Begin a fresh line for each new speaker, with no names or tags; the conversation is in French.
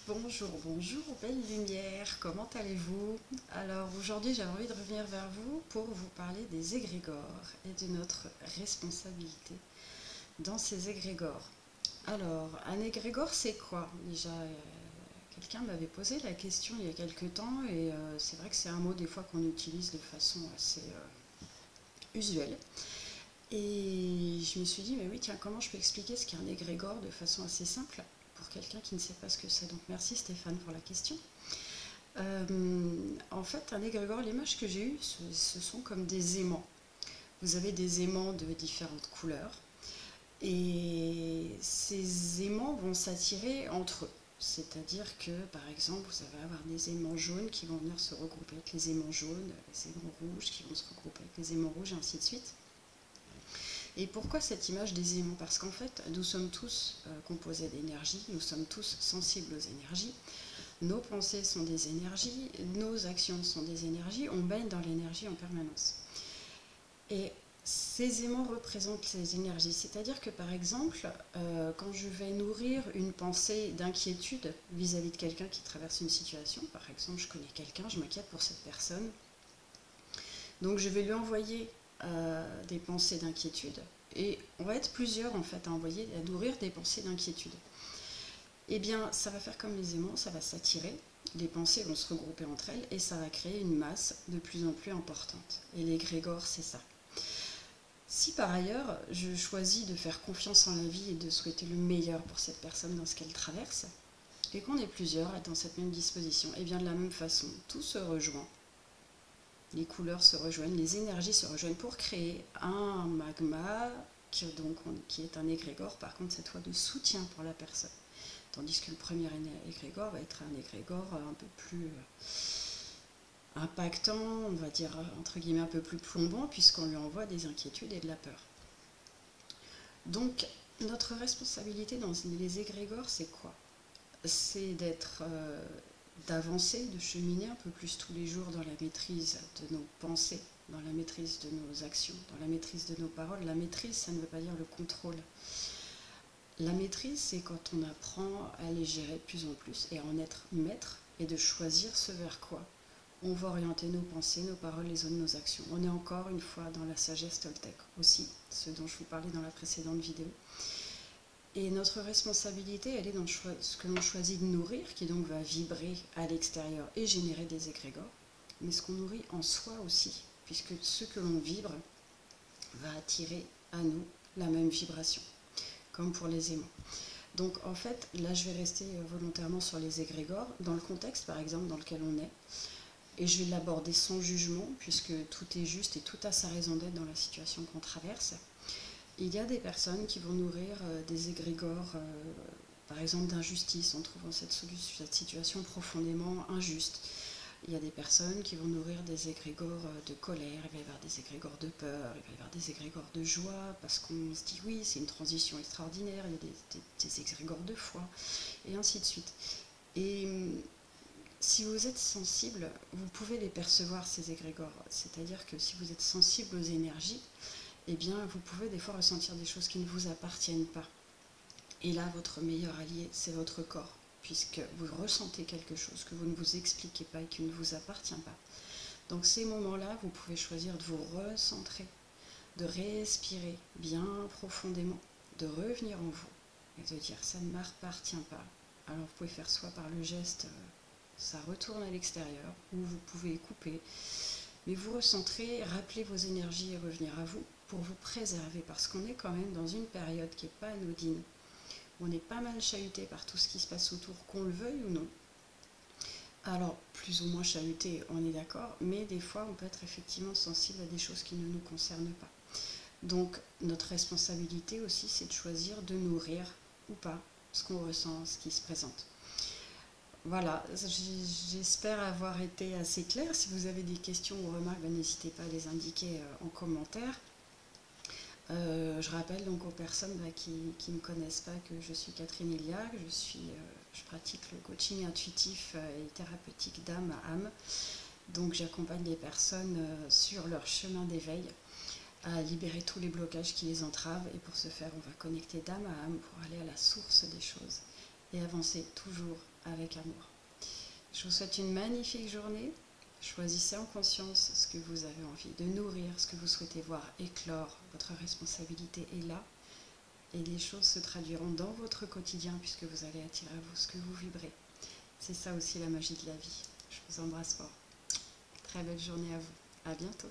Bonjour, bonjour, belle lumière, comment allez-vous? Alors aujourd'hui j'avais envie de revenir vers vous pour vous parler des égrégores et de notre responsabilité dans ces égrégores. Alors, un égrégore c'est quoi? Déjà, quelqu'un m'avait posé la question il y a quelques temps et c'est vrai que c'est un mot des fois qu'on utilise de façon assez usuelle. Et je me suis dit, mais oui, tiens, comment je peux expliquer ce qu'est un égrégore de façon assez simple pour quelqu'un qui ne sait pas ce que c'est. Donc merci Stéphane pour la question. En fait, un égrégore, l'image que j'ai eue, ce sont comme des aimants. Vous avez des aimants de différentes couleurs et ces aimants vont s'attirer entre eux. C'est-à-dire que, par exemple, vous allez avoir des aimants jaunes qui vont venir se regrouper avec les aimants jaunes, les aimants rouges qui vont se regrouper avec les aimants rouges, et ainsi de suite. Et pourquoi cette image des aimants? Parce qu'en fait, nous sommes tous composés d'énergie, nous sommes tous sensibles aux énergies, nos pensées sont des énergies, nos actions sont des énergies, on baigne dans l'énergie en permanence. Et ces aimants représentent ces énergies, c'est-à-dire que par exemple, quand je vais nourrir une pensée d'inquiétude vis-à-vis de quelqu'un qui traverse une situation, par exemple, je connais quelqu'un, je m'inquiète pour cette personne, donc je vais lui envoyer des pensées d'inquiétude, et on va être plusieurs en fait à nourrir des pensées d'inquiétude. Eh bien, ça va faire comme les aimants, ça va s'attirer, les pensées vont se regrouper entre elles et ça va créer une masse de plus en plus importante. Et l'égrégore, c'est ça. Si par ailleurs, je choisis de faire confiance en la vie et de souhaiter le meilleur pour cette personne dans ce qu'elle traverse, et qu'on est plusieurs à être dans cette même disposition, et bien de la même façon, tout se rejoint. Les couleurs se rejoignent, les énergies se rejoignent pour créer un magma qui est un égrégore, par contre cette fois de soutien pour la personne. Tandis que le premier égrégore va être un égrégore un peu plus impactant, on va dire entre guillemets un peu plus plombant, puisqu'on lui envoie des inquiétudes et de la peur. Donc notre responsabilité dans les égrégores, c'est quoi? C'est d'avancer, de cheminer un peu plus tous les jours dans la maîtrise de nos pensées, dans la maîtrise de nos actions, dans la maîtrise de nos paroles. La maîtrise, ça ne veut pas dire le contrôle. La maîtrise, c'est quand on apprend à les gérer de plus en plus et à en être maître et de choisir ce vers quoi on va orienter nos pensées, nos paroles, les zones, nos actions. On est encore une fois dans la sagesse toltèque aussi, ce dont je vous parlais dans la précédente vidéo. Et notre responsabilité, elle est dans ce que l'on choisit de nourrir, qui donc va vibrer à l'extérieur et générer des égrégores, mais ce qu'on nourrit en soi aussi, puisque ce que l'on vibre va attirer à nous la même vibration, comme pour les aimants. Donc en fait, là je vais rester volontairement sur les égrégores, dans le contexte par exemple dans lequel on est, et je vais l'aborder sans jugement, puisque tout est juste et tout a sa raison d'être dans la situation qu'on traverse. Il y a des personnes qui vont nourrir des égrégores, par exemple d'injustice, en trouvant cette situation profondément injuste. Il y a des personnes qui vont nourrir des égrégores de colère, il va y avoir des égrégores de peur, il va y avoir des égrégores de joie, parce qu'on se dit oui, c'est une transition extraordinaire, il y a des égrégores de foi, et ainsi de suite. Et si vous êtes sensible, vous pouvez les percevoir, ces égrégores. C'est-à-dire que si vous êtes sensible aux énergies, eh bien, vous pouvez des fois ressentir des choses qui ne vous appartiennent pas. Et là, votre meilleur allié, c'est votre corps, puisque vous ressentez quelque chose que vous ne vous expliquez pas et qui ne vous appartient pas. Donc ces moments-là, vous pouvez choisir de vous recentrer, de respirer bien profondément, de revenir en vous et de dire ça ne m'appartient pas. Alors vous pouvez faire soit par le geste, ça retourne à l'extérieur, ou vous pouvez couper, mais vous recentrez, rappelez vos énergies et revenir à vous pour vous préserver, parce qu'on est quand même dans une période qui n'est pas anodine. On est pas mal chahuté par tout ce qui se passe autour, qu'on le veuille ou non. Alors, plus ou moins chahuté, on est d'accord, mais des fois, on peut être effectivement sensible à des choses qui ne nous concernent pas. Donc, notre responsabilité aussi, c'est de choisir de nourrir ou pas ce qu'on ressent, ce qui se présente. Voilà, j'espère avoir été assez claire. Si vous avez des questions ou remarques, n'hésitez pas à les indiquer en commentaire. Je rappelle donc aux personnes qui ne me connaissent pas que je suis Catherine Iliac, je pratique le coaching intuitif et thérapeutique d'âme à âme. Donc j'accompagne les personnes sur leur chemin d'éveil à libérer tous les blocages qui les entravent, et pour ce faire on va connecter d'âme à âme pour aller à la source des choses et avancez toujours avec amour. Je vous souhaite une magnifique journée. Choisissez en conscience ce que vous avez envie de nourrir, ce que vous souhaitez voir éclore. Votre responsabilité est là et les choses se traduiront dans votre quotidien puisque vous allez attirer à vous ce que vous vibrez. C'est ça aussi la magie de la vie. Je vous embrasse fort. Très belle journée à vous. À bientôt.